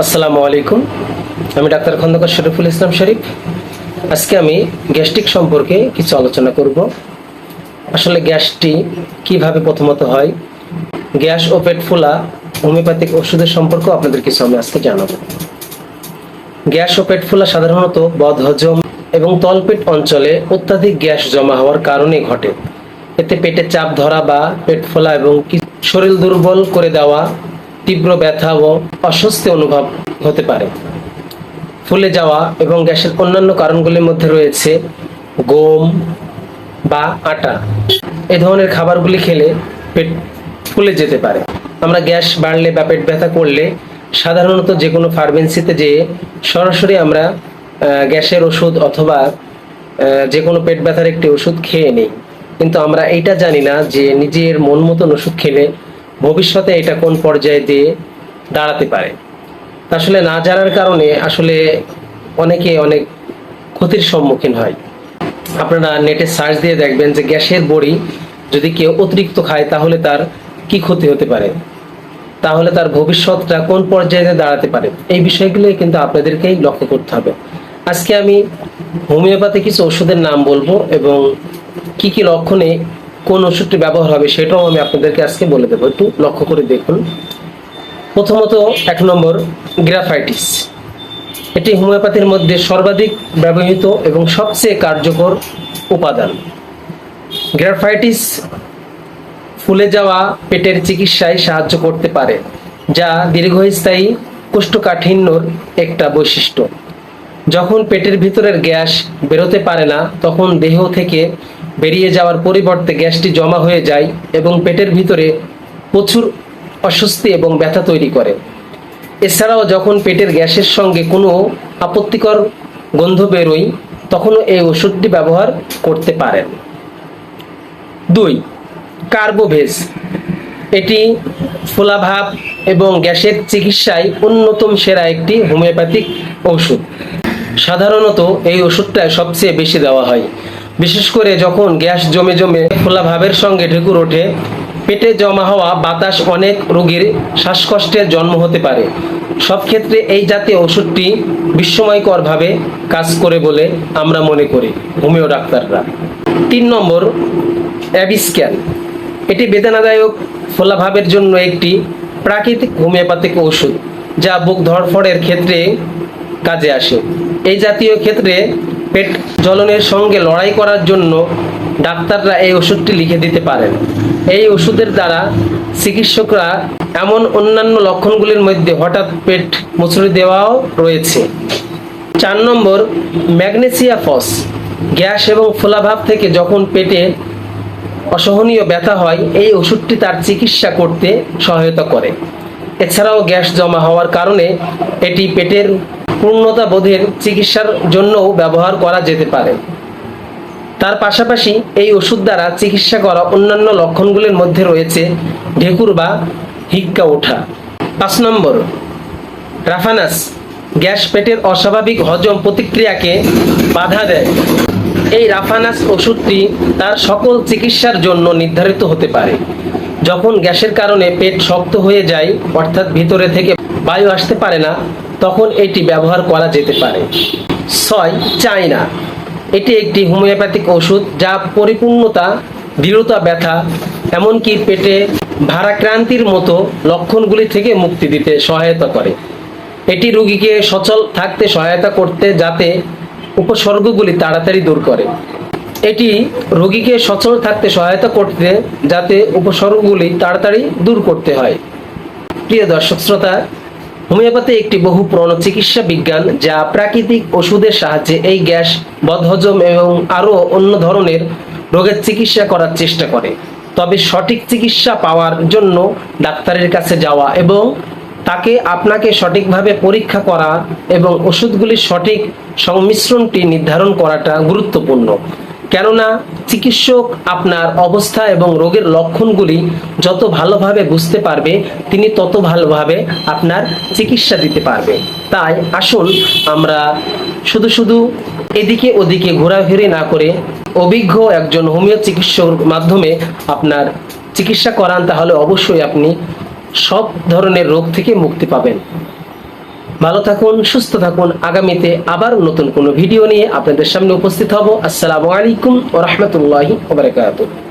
আসসালামু আলাইকুম। আমি ডাক্তার খন্দকার শরীফুল ইসলাম শরীফ। আজকে আমি গ্যাস্ট্রিক সম্পর্কে কিছু আলোচনা করব। আসলে গ্যাসটি কিভাবে প্রথমত হয়, গ্যাস ও পেট ফোলা হোমিওপ্যাথিক ওষুধের সম্পর্ক আপনাদের কিছু আমি আজকে জানাবো। গ্যাস ও পেট ফোলা সাধারণত বদহজম এবং তলপেট অঞ্চলে অত্যাধিক গ্যাস জমা হওয়ার কারণে ঘটে। এতে পেটে চাপ ধরা বা পেট ফোলা এবং শরীর দুর্বল করে দেওয়া, তীব্র ব্যথা ও অস্বস্তি অনুভব হতে পারে। ফুলে যাওয়া এবং গ্যাসের অন্যান্য কারণগুলির মধ্যে রয়েছে গম বা আটা। এ ধরনের খাবারগুলি খেলে পেট ফুলে যেতে পারে। আমরা গ্যাস বাড়লে বা পেট ব্যথা করলে সাধারণত যে কোনো ফার্মেসিতে যেয়ে সরাসরি আমরা গ্যাসের ওষুধ অথবা যে কোনো পেট ব্যথার একটি ওষুধ খেয়ে নিই, কিন্তু আমরা এইটা জানি না যে নিজের মন মতন ওষুধ খেলে ভবিষ্যতে এটা কোন পর্যায়ে দিয়ে দাঁড়াতে পারে। আসলে না জানার কারণে আসলে অনেকে অনেক ক্ষতির সম্মুখীন হয়। আপনারা নেটে সার্চ দিয়ে দেখবেন যে গ্যাসের বড়ি যদি কেউ অতিরিক্ত খায় তাহলে তার কি ক্ষতি হতে পারে, তাহলে তার ভবিষ্যৎটা কোন পর্যায়ে দাঁড়াতে পারে। এই বিষয়গুলো কিন্তু আপনাদেরকেই লক্ষ্য করতে হবে। আজকে আমি হোমিওপ্যাথি কিছু ওষুধের নাম বলবো এবং কি কি লক্ষণে কোন ওষুধটি ব্যবহার হবে সেটাও আমি আপনাদেরকে আজকে বলে দেবো। একটু লক্ষ্য করে দেখুন। প্রথমত 1 নম্বর গ্রাফাইটিস। এটি হোমিওপ্যাথির মধ্যে সর্বাধিক ব্যবহৃত এবং সবচেয়ে কার্যকর উপাদান। গ্রাফাইটিস ফুলে যাওয়া পেটের চিকিৎসায় সাহায্য করতে পারে, যা দীর্ঘস্থায়ী কোষ্ঠকাঠিন্যর একটা বৈশিষ্ট্য। যখন পেটের ভিতরের গ্যাস বেরোতে পারে না, তখন দেহ থেকে বেরিয়ে যাওয়ার পরিবর্তে গ্যাসটি জমা হয়ে যায় এবং পেটের ভিতরে প্রচুর অস্বস্তি এবং ব্যথা তৈরি করে। এছাড়াও যখন পেটের গ্যাসের সঙ্গে কোনো আপত্তিকর গন্ধ বেরোয়, তখনও এই ওষুধটি ব্যবহার করতে পারেন। 2. কার্বোভেজ। এটি ফোলাভাব এবং গ্যাসের চিকিৎসায় অন্যতম সেরা একটি হোমিওপ্যাথিক ওষুধ। সাধারণত এই ওষুধটা সবচেয়ে বেশি দেওয়া হয়, বিশেষ করে যখন গ্যাস জমে জমে ফোলাভাবের সঙ্গে ঢেকুর ওঠে। পেটে জমা হওয়া বাতাস অনেক রোগীর শ্বাসকষ্টের জন্ম হতে পারে। সব ক্ষেত্রে এই জাতীয় ওষুধটি বিস্ময়করভাবে কাজ করে বলে আমরা মনে করি হোমিও ডাক্তাররা। 3 নম্বর অ্যাবিস্ক্যান। এটি বেদনাদায়ক ফোলাভাবের জন্য একটি প্রাকৃতিক হোমিওপ্যাথিক ওষুধ, যা বুক ধড়ফড়ের ক্ষেত্রে কাজে আসে। এই জাতীয় ক্ষেত্রে পেট জ্বলনের সঙ্গে লড়াই করার জন্য ডাক্তাররা এই ওষুধটি লিখে দিতে পারেন। এই ওষুধের দ্বারা চিকিৎসকরা এমন অন্যান্য লক্ষণগুলির মধ্যে হঠাৎ পেট মুচড়ে দেওয়াও রয়েছে। 4 নম্বর ম্যাগনেসিয়া ফস। গ্যাস এবং ফোলাভাব থেকে যখন পেটে অসহনীয় ব্যথা হয়, এই ওষুধটি তার চিকিৎসা করতে সহায়তা করে। এছাড়াও গ্যাস জমা হওয়ার কারণে এটি পেটের পূর্ণতা বোধের চিকিৎসার জন্যও ব্যবহার করা যেতে পারে। তার পাশাপাশি এই ওষুধ দ্বারা চিকিৎসা করা অন্যান্য লক্ষণগুলির মধ্যে রয়েছে ঢেকুর বা হিক্কা ওঠা। 5 নম্বর রাফানাস। গ্যাস পেটের অস্বাভাবিক হজম প্রতিক্রিয়াকে বাধা দেয়। এই রাফানাস ওষুধটি তার সকল চিকিৎসার জন্য নির্ধারিত হতে পারে। যখন গ্যাসের কারণে পেট শক্ত হয়ে যায়, অর্থাৎ ভিতরে থেকে বায়ু আসতে পারে না, তখন এটি ব্যবহার করা যেতে পারে। 6. চায়না। এটি একটি হোমিওপ্যাথিক ওষুধ যা পরিপূর্ণতা, দৃঢ়তা, ব্যথা, এমনকি পেটে ভারাক্রান্তির মতো লক্ষণগুলি থেকে মুক্তি দিতে সহায়তা করে। এটি রোগীকে সচল থাকতে সহায়তা করতে যাতে উপসর্গগুলি তাড়াতাড়ি দূর করে। এটি রোগীকে সচল থাকতে সহায়তা করতে যাতে উপসর্গগুলি তাড়াতাড়ি দূর করতে হয়। প্রিয় দর্শক শ্রোতা, হোমিওপ্যাথি একটি বহু পুরনো চিকিৎসা বিজ্ঞান যা প্রাকৃতিক ওষুধের সাহায্যে এই গ্যাস, বদহজম এবং আরও অন্য ধরনের রোগের চিকিৎসা করার চেষ্টা করে। তবে সঠিক চিকিৎসা পাওয়ার জন্য ডাক্তারের কাছে যাওয়া এবং আপনাকে সঠিকভাবে পরীক্ষা করা এবং ওষুধগুলির সঠিক সংমিশ্রণটি নির্ধারণ করাটা গুরুত্বপূর্ণ। কেননা চিকিৎসক আপনার অবস্থা এবং রোগের লক্ষণগুলি যত ভালোভাবে বুঝতে পারবে, তিনি তত ভালোভাবে আপনার চিকিৎসা দিতে পারবে। তাই আসুন আমরা শুধু শুধু এদিকে ওদিকে ঘোরাঘুরি না করে অভিজ্ঞ একজন হোমিও চিকিৎসকের মাধ্যমে আপনার চিকিৎসা করান, তাহলে অবশ্যই আপনি সব ধরনের রোগ থেকে মুক্তি পাবেন। ভালো থাকুন, সুস্থ থাকুন। আগামীতে আবার নতুন কোনো ভিডিও নিয়ে আপনাদের সামনে উপস্থিত হব। আসসালামু আলাইকুম ওয়া রাহমাতুল্লাহি ওয়া বারাকাতুহু।